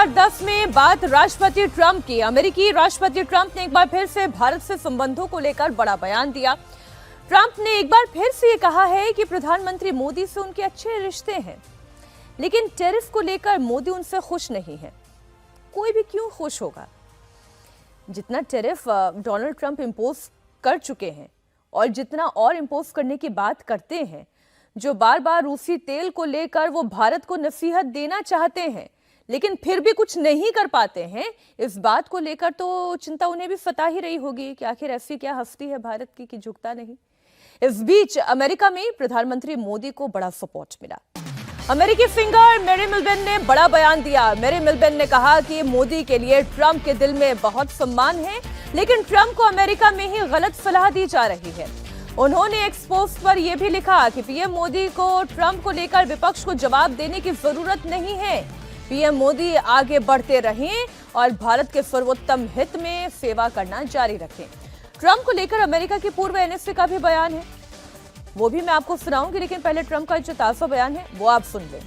2010 में बात राष्ट्रपति ट्रंप की। अमेरिकी राष्ट्रपति ट्रंप ने एक बार फिर से भारत से संबंधों को लेकर बड़ा बयान दिया। ट्रंप ने एक बार फिर से ये कहा है कि प्रधानमंत्री मोदी से उनके अच्छे रिश्ते हैं, लेकिन टैरिफ को लेकर मोदी उनसे खुश नहीं है। कोई भी क्यों खुश होगा? जितना टैरिफ डोनाल्ड ट्रंप इंपोज कर चुके हैं और जितना और इंपोज करने की बात करते हैं, जो बार बार रूसी तेल को लेकर वो भारत को नसीहत देना चाहते हैं लेकिन फिर भी कुछ नहीं कर पाते हैं, इस बात को लेकर तो चिंता उन्हें भी सता ही रही होगी कि आखिर ऐसी क्या हस्ती है भारत की कि झुकता नहीं। इस बीच अमेरिका में प्रधानमंत्री मोदी को बड़ा सपोर्ट मिला। अमेरिकी सिंगर मैरी मिल्बेन ने बड़ा बयान दिया। मैरी मिल्बेन ने कहा कि मोदी के लिए ट्रंप के दिल में बहुत सम्मान है, लेकिन ट्रंप को अमेरिका में ही गलत सलाह दी जा रही है। उन्होंने एक पोस्ट पर यह भी लिखा कि पीएम मोदी को ट्रंप को लेकर विपक्ष को जवाब देने की जरूरत नहीं है। पीएम मोदी आगे बढ़ते रहें और भारत के सर्वोत्तम हित में सेवा करना जारी रखें। ट्रंप को लेकर अमेरिका की पूर्व एनएसए का भी बयान है, वो भी मैं आपको सुनाऊंगी, लेकिन पहले ट्रंप का जो ताजा बयान है वो आप सुन लें।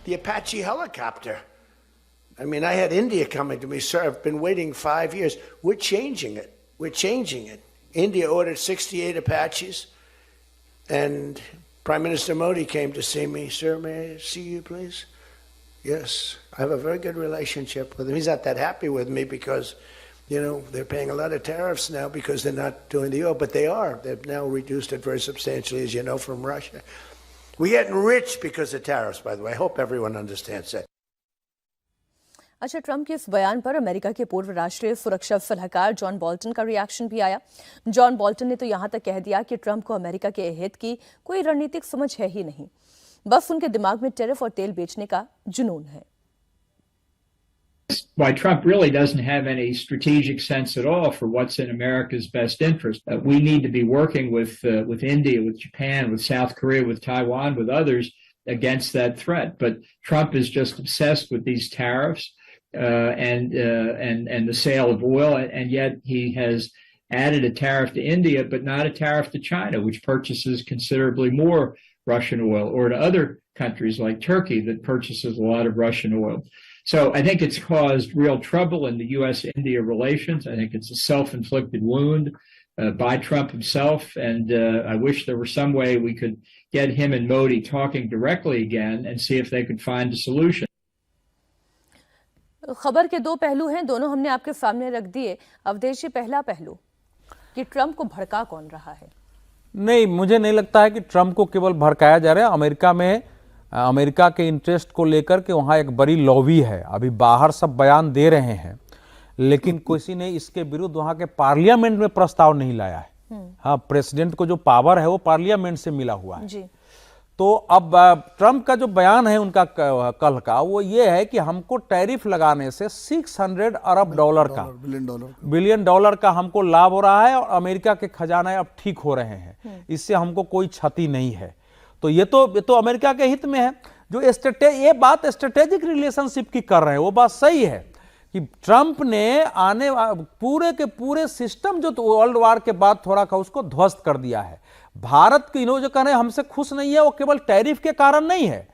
The Apache helicopter. I mean, I had India coming to me, sir. I've been waiting 5 years. We're changing it. We're changing it. India ordered 68 Apaches, and Prime Minister Modi came to see me. Sir, may I see you, please? Yes. I have a very good relationship with him. He's not that happy with me because, you know, they're paying a lot of tariffs now because they're not doing the oil, but they are. They've now reduced it very substantially, as you know, from Russia. We're getting rich because of tariffs, by the way. I hope everyone understands that. अच्छा, Trump के इस बयान पर America के पूर्व राष्ट्रीय सुरक्षा सलाहकार जॉन बोल्टन का रिएक्शन भी आया। जॉन बोल्टन ने तो यहां तक कह दिया कि ट्रंप को अमेरिका के हित की कोई रणनीतिक समझ है ही नहीं, बस उनके दिमाग में टैरिफ और तेल बेचने का जुनून है। Why Trump really doesn't have any strategic sense at all for what's in America's best interest. We need to be working with India, with Japan, with South Korea, with Taiwan, with others against that threat. But Trump is just obsessed with these tariffs and the sale of oil, and yet he has added a tariff to India, but not a tariff to China, which purchases considerably more Russian oil, or to other countries like Turkey that purchases a lot of Russian oil. So I think it's caused real trouble in the U.S.-India relations. I think it's a self-inflicted wound by Trump himself, and I wish there were some way we could get him and Modi talking directly again and see if they could find a solution. खबर के दो पहलू हैं, दोनों हमने आपके सामने रख दिए। अवधेश जी, पहला पहलू कि ट्रंप को भड़का कौन रहा है? नहीं, मुझे नहीं लगता है कि ट्रंप को केवल भड़काया जा रहा है। अमेरिका में अमेरिका के इंटरेस्ट को लेकर के वहाँ एक बड़ी लॉबी है। अभी बाहर सब बयान दे रहे हैं, लेकिन किसी ने इसके विरुद्ध वहाँ के पार्लियामेंट में प्रस्ताव नहीं लाया है। हाँ, प्रेसिडेंट को जो पावर है वो पार्लियामेंट से मिला हुआ है जी। तो अब ट्रंप का जो बयान है उनका कल का, वो ये है कि हमको टैरिफ लगाने से $600 अरब का बिलियन डॉलर का हमको लाभ हो रहा है और अमेरिका के खजाना अब ठीक हो रहे हैं, इससे हमको कोई क्षति नहीं है। तो ये तो अमेरिका के हित में है। जो ये बात स्ट्रेटेजिक रिलेशनशिप की कर रहे हैं, वो बात सही है कि ट्रंप ने आने पूरे के पूरे सिस्टम जो वर्ल्ड वार के बाद थोड़ा का उसको ध्वस्त कर दिया है। भारत के इन्हों जो कह रहे हैं हमसे खुश नहीं है, वो केवल टैरिफ के कारण नहीं है।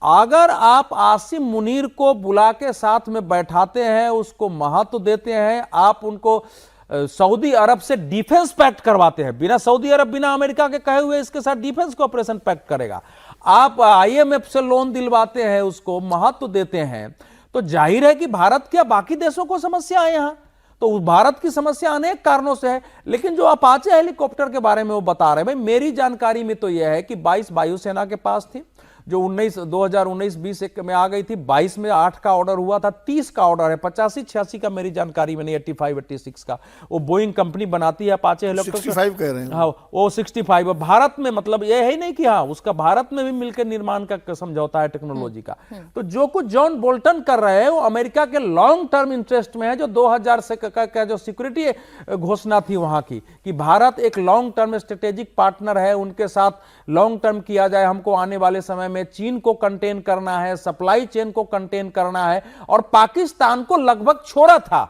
अगर आप आसिम मुनीर को बुला के साथ में बैठाते हैं, उसको महत्व देते हैं, आप उनको सऊदी अरब से डिफेंस पैक्ट करवाते हैं, बिना सऊदी अरब बिना अमेरिका के कहे हुए इसके साथ डिफेंस कॉपरेशन पैक्ट करेगा, आप आईएमएफ से लोन दिलवाते हैं, उसको महत्व देते हैं, तो जाहिर है कि भारत क्या बाकी देशों को समस्या है यहाँ। तो भारत की समस्या अनेक कारणों से है। लेकिन जो अपाचे हेलीकॉप्टर के बारे में वो बता रहे हैं, भाई मेरी जानकारी में तो यह है कि 22 वायुसेना के पास थी, जो 2019-20 में आ गई थी। 22 में 8 का ऑर्डर हुआ था, 30 का ऑर्डर है, 85-86 का मेरी जानकारी में नहीं, 85-86 का वो बोइंग कंपनी बनाती है अपाचे हेलीकॉप्टर। 65 कह रहे हैं। हाँ, वो 65 भारत में, मतलब ये है ही नहीं कि हाँ उसका भारत में भी मिलकर निर्माण का समझौता है टेक्नोलॉजी का। तो जो कुछ जॉन बोल्टन कर रहे हैं वो अमेरिका के लॉन्ग टर्म इंटरेस्ट में है। जो 2000 से का जो सिक्योरिटी घोषणा थी वहां की कि भारत एक लॉन्ग टर्म स्ट्रेटेजिक पार्टनर है, उनके साथ लॉन्ग टर्म किया जाए, हमको आने वाले समय में चीन को कंटेन करना है, सप्लाई चेन को कंटेन करना है, और पाकिस्तान को लगभग छोड़ा था।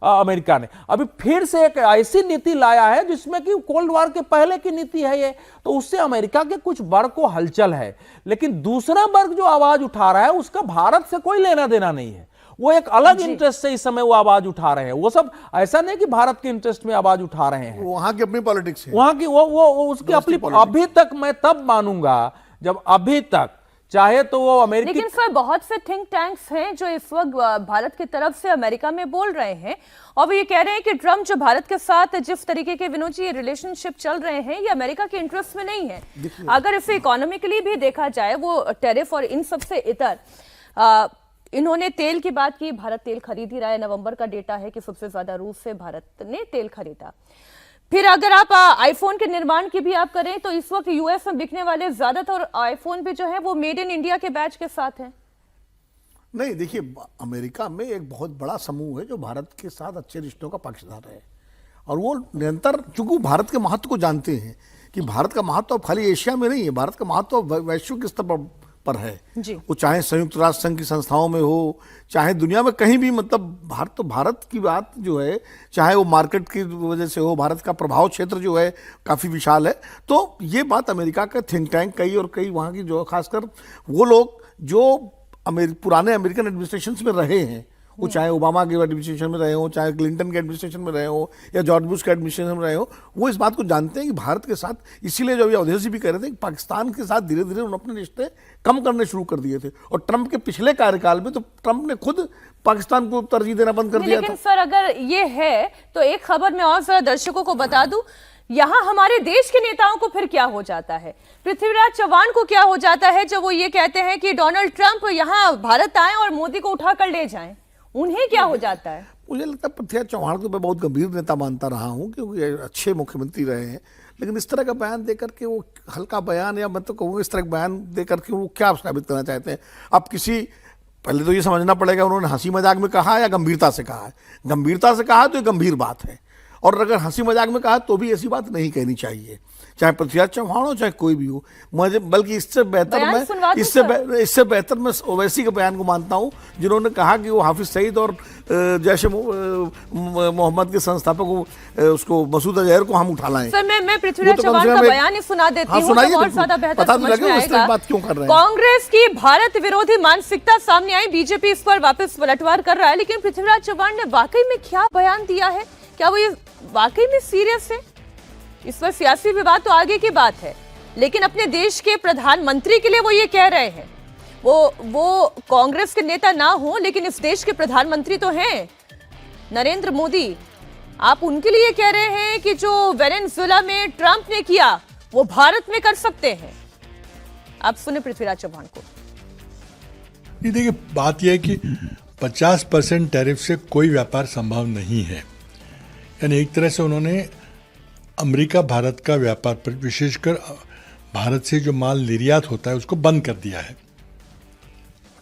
अमेरिका ने अभी फिर से एक ऐसी नीति लाया है जिसमें कि कोल्ड वॉर के पहले की नीति है ये, तो उससे अमेरिका के कुछ वर्ग को हलचल है, लेकिन दूसरा वर्ग जो आवाज उठा रहा है उसका भारत से कोई लेना देना नहीं है। वो एक अलग इंटरेस्ट से इस समय वो आवाज उठा रहे हैं। वो सब ऐसा नहीं कि भारत के इंटरेस्ट में आवाज उठा रहे हैं, वहां की अपनी पॉलिटिक्स है, वहां की वो उसकी अपनी। अभी तक मैं तब मानूंगा जब अभी तक चाहे तो वो अमेरिकी, लेकिन सर बहुत से थिंक टैंक्स हैं जो इस वक्त भारत की तरफ से अमेरिका में बोल रहे हैं और वो ये कह रहे हैं कि ट्रम्प जो भारत के साथ जिस तरीके के विनोद जी रिलेशनशिप चल रहे हैं ये अमेरिका के इंटरेस्ट में नहीं है। अगर इसे इकोनॉमिकली भी देखा जाए, वो टैरिफ और इन सब से इतर, इन्होंने तेल की बात की, भारत तेल खरीद ही रहा है। नवंबर का डेटा है कि सबसे ज्यादा रूस से भारत ने तेल खरीदा। फिर अगर आप आईफोन के निर्माण की भी आप करें तो इस वक्त यूएस में बिकने वाले ज्यादातर आईफोन भी जो है वो मेड इन इंडिया के बैच के साथ हैं। नहीं, देखिए अमेरिका में एक बहुत बड़ा समूह है जो भारत के साथ अच्छे रिश्तों का पक्षधर है और वो निरंतर, चूंकि भारत के महत्व को जानते हैं कि भारत का महत्व अब खाली एशिया में नहीं है, भारत का महत्व वैश्विक स्तर पर है जी। वो चाहे संयुक्त राष्ट्र संघ की संस्थाओं में हो, चाहे दुनिया में कहीं भी, मतलब भारत की बात जो है, चाहे वो मार्केट की वजह से हो, भारत का प्रभाव क्षेत्र जो है काफ़ी विशाल है। तो ये बात अमेरिका का थिंक टैंक कई और कई वहाँ की जो खासकर वो लोग जो पुराने अमेरिकन एडमिनिस्ट्रेशन में रहे हैं, वो चाहे ओबामा के एडमिनिस्ट्रेशन में रहे हो, चाहे क्लिंटन के एडमिनिस्ट्रेशन में रहे हो या जॉर्ज बुश के एडमिनिस्ट्रेशन में रहे हो, वो इस बात को जानते हैं कि भारत के साथ, इसीलिए जो अभी अवधेश जी भी कह रहे थे कि पाकिस्तान के साथ धीरे धीरे उन्होंने अपने रिश्ते कम करने शुरू कर दिए थे और ट्रंप के पिछले कार्यकाल में तो ट्रंप ने खुद पाकिस्तान को तरजीह देना बंद कर दिया था। लेकिन सर अगर ये है तो एक खबर मैं और जरा दर्शकों को बता दूं, यहां हमारे देश के नेताओं को फिर क्या हो जाता है, पृथ्वीराज चव्हाण को क्या हो जाता है जब वो ये कहते हैं कि डोनाल्ड ट्रंप यहां भारत आए और मोदी को उठाकर ले जाएं, उन्हें क्या हो जाता है? मुझे लगता है पृथ्वीराज चव्हाण को मैं बहुत गंभीर नेता मानता रहा हूं क्योंकि अच्छे मुख्यमंत्री रहे हैं, लेकिन इस तरह का बयान देकर के, वो हल्का बयान या मैं तो कहूँगा इस तरह का बयान देकर के वो क्या साबित करना चाहते हैं? अब पहले तो ये समझना पड़ेगा उन्होंने हंसी मजाक में कहा या गंभीरता से कहा है। गंभीरता से कहा तो ये गंभीर बात है, और अगर हंसी मजाक में कहा तो भी ऐसी बात नहीं कहनी चाहिए, चाहे पृथ्वीराज चव्हाण हो चाहे कोई भी हो। मुझे बल्कि इससे बेहतर मैं ओवैसी के बयान को मानता हूं जिन्होंने कहा कि वो हाफिज सईद और जैश मोहम्मद के संस्थापक उसको मसूद अजहर को हम उठा लाएं। सर मैं पृथ्वीराज चव्हाण का बयान ही सुना देती हूं तो और ज्यादा बेहतर समझ में आएगा। बात क्यों कर रहे हैं? कांग्रेस की भारत विरोधी मानसिकता सामने आई, बीजेपी इस पर वापस पलटवार कर रहा है, लेकिन पृथ्वीराज चव्हाण ने वाकई में क्या बयान दिया है? क्या वो ये वाकई में सीरियस है? इस पर सियासी विवाद तो आगे की बात है, लेकिन अपने देश के प्रधानमंत्री के लिए वो ये कह रहे हैं। वो कांग्रेस के नेता ना हो लेकिन इस देश के प्रधानमंत्री तो हैं नरेंद्र मोदी। आप उनके लिए कह रहे हैं कि जो वेनेजुएला में ट्रंप ने किया वो भारत में कर सकते हैं। आप सुने पृथ्वीराज चव्हाण को। ये देखिए, बात यह है कि 50% टैरिफ से कोई व्यापार संभव नहीं है। यानी एक तरह से उन्होंने अमेरिका भारत का व्यापार पर, विशेषकर भारत से जो माल निर्यात होता है उसको बंद कर दिया है,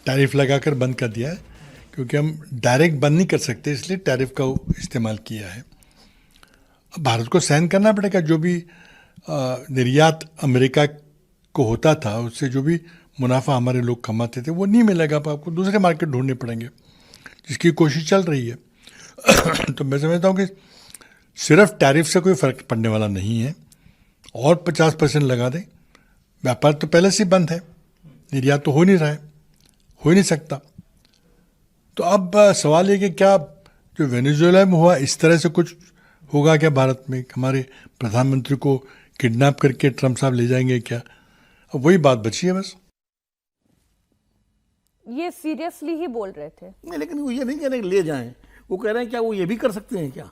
टैरिफ लगाकर बंद कर दिया है, क्योंकि हम डायरेक्ट बंद नहीं कर सकते, इसलिए टैरिफ का इस्तेमाल किया है। अब भारत को सहन करना पड़ेगा, जो भी निर्यात अमेरिका को होता था उससे जो भी मुनाफा हमारे लोग कमाते थे वो नहीं मिलेगा। अब आपको दूसरे मार्केट ढूंढने पड़ेंगे, जिसकी कोशिश चल रही है। तो मैं समझता हूँ कि सिर्फ टैरिफ से कोई फर्क पड़ने वाला नहीं है, और 50% लगा दें, व्यापार तो पहले से बंद है, निर्यात तो हो नहीं रहा है, हो ही नहीं सकता। तो अब सवाल ये कि क्या जो वेनेजुएला में हुआ इस तरह से कुछ होगा क्या भारत में? हमारे प्रधानमंत्री को किडनैप करके ट्रंप साहब ले जाएंगे क्या? अब वही बात बची है बस। ये सीरियसली ही बोल रहे थे। नहीं, लेकिन वो ये नहीं कह रहे ले जाएं, वो कह रहे हैं क्या वो ये भी कर सकते हैं क्या?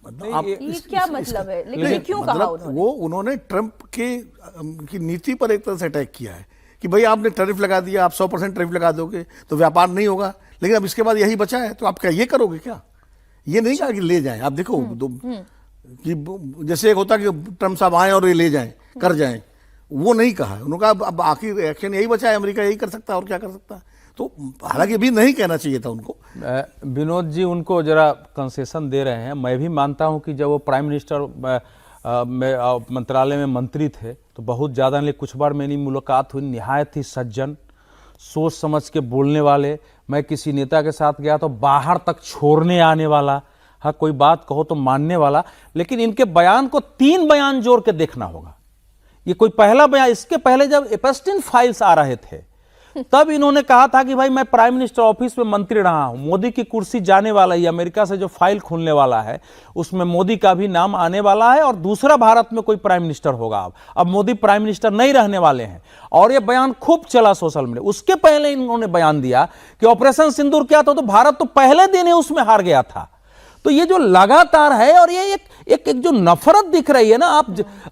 मतलब ये क्या मतलब है? लेकिन क्यों कहा उन्होंने? वो उन्होंने ट्रंप की नीति पर एक तरह से अटैक किया है कि भाई आपने टैरिफ लगा दिया, आप 100% टैरिफ लगा दोगे तो व्यापार नहीं होगा, लेकिन अब इसके बाद यही बचा है तो आप क्या ये करोगे क्या? ये नहीं कहा कि ले जाएं। आप देखो कि जैसे एक होता कि ट्रंप साहब आए और ये ले जाएं, कर जाएं, वो नहीं कहा। उन्होंने कहा अब आखिर एक्शन यही बचा है, अमेरिका यही कर सकता है और क्या कर सकता है। तो हालांकि अभी नहीं कहना चाहिए था उनको। विनोद जी उनको जरा कंसेशन दे रहे हैं। मैं भी मानता हूं कि जब वो प्राइम मिनिस्टर मंत्रालय में मंत्री थे तो बहुत ज़्यादा, लेकिन कुछ बार मेरी मुलाकात हुई, निहायत ही सज्जन, सोच समझ के बोलने वाले। मैं किसी नेता के साथ गया तो बाहर तक छोड़ने आने वाला, हाँ कोई बात कहो तो मानने वाला, लेकिन इनके बयान को 3 बयान जोड़ के देखना होगा। ये कोई पहला बयान, इसके पहले जब एपस्टीन फाइल्स आ रहे थे तब इन्होंने कहा था कि भाई मैं प्राइम मिनिस्टर ऑफिस में मंत्री रहा हूं, मोदी की कुर्सी जाने वाला है, अमेरिका से जो फाइल खुलने वाला है उसमें मोदी का भी नाम आने वाला है और दूसरा भारत में कोई प्राइम मिनिस्टर होगा। अब मोदी प्राइम मिनिस्टर नहीं रहने वाले हैं और यह बयान खूब चला सोशल मीडिया। उसके पहले इन्होंने बयान दिया कि ऑपरेशन सिंदूर क्या था, तो भारत तो पहले दिन ही उसमें हार गया था। तो ये जो लगातार है और ये एक जो नफरत दिख रही है ना,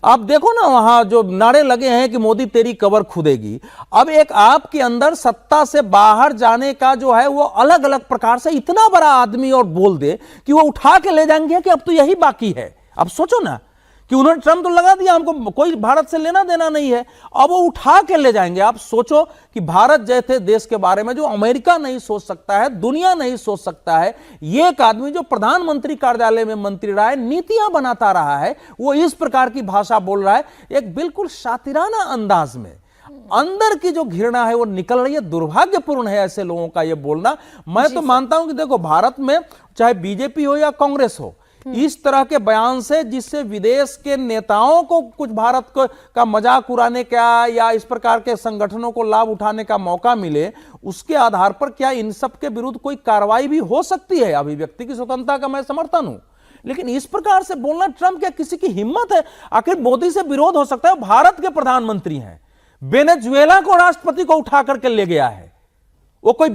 आप देखो ना वहां जो नारे लगे हैं कि मोदी तेरी कबर खुदेगी। अब एक आपके अंदर सत्ता से बाहर जाने का जो है वो अलग अलग प्रकार से इतना बड़ा आदमी और बोल दे कि वो उठा के ले जाएंगे कि अब तो यही बाकी है। अब सोचो ना कि उन्होंने ट्रम्प तो लगा दिया, हमको कोई भारत से लेना देना नहीं है, अब वो उठा के ले जाएंगे। आप सोचो कि भारत जैसे देश के बारे में जो अमेरिका नहीं सोच सकता है, दुनिया नहीं सोच सकता है, ये एक आदमी जो प्रधानमंत्री कार्यालय में मंत्री रहा है, नीतियां बनाता रहा है, वो इस प्रकार की भाषा बोल रहा है, एक बिल्कुल शातिराना अंदाज में। अंदर की जो घृणा है वो निकल रही है। दुर्भाग्यपूर्ण है ऐसे लोगों का ये बोलना। मैं तो मानता हूं कि देखो, भारत में चाहे बीजेपी हो या कांग्रेस हो, इस तरह के बयान से जिससे विदेश के नेताओं को कुछ भारत का मजाक उड़ाने का या इस प्रकार के संगठनों को लाभ उठाने का मौका मिले, उसके आधार पर क्या इन सब के विरुद्ध कोई कार्रवाई भी हो सकती है? अभिव्यक्ति की स्वतंत्रता का मैं समर्थन हूं, लेकिन इस प्रकार से बोलना, ट्रंप क्या किसी की हिम्मत है? आखिर मोदी से विरोध हो सकता है, भारत के प्रधानमंत्री हैं, वेनेजुएला को राष्ट्रपति को उठा करके ले गया है, वो कोई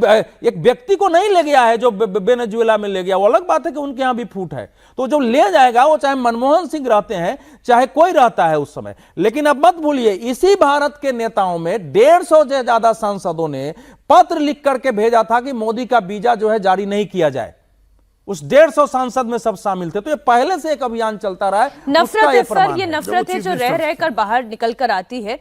एक व्यक्ति को नहीं ले गया है जो वेनेजुएला में ले गया। वो अलग बात है कि उनके यहां भी फूट है, तो जो ले जाएगा वो चाहे मनमोहन सिंह रहते हैं चाहे कोई रहता है उस समय। लेकिन अब मत भूलिए, इसी भारत के नेताओं में 150 से ज्यादा सांसदों ने पत्र लिख करके भेजा था कि मोदी का वीजा जो है जारी नहीं किया जाए। उस 150 सांसद में सब शामिल थे। तो ये पहले से एक अभियान चलता रहा है। नफरत है सर, ये नफरत है जो रह रहकर बाहर निकल कर आती है।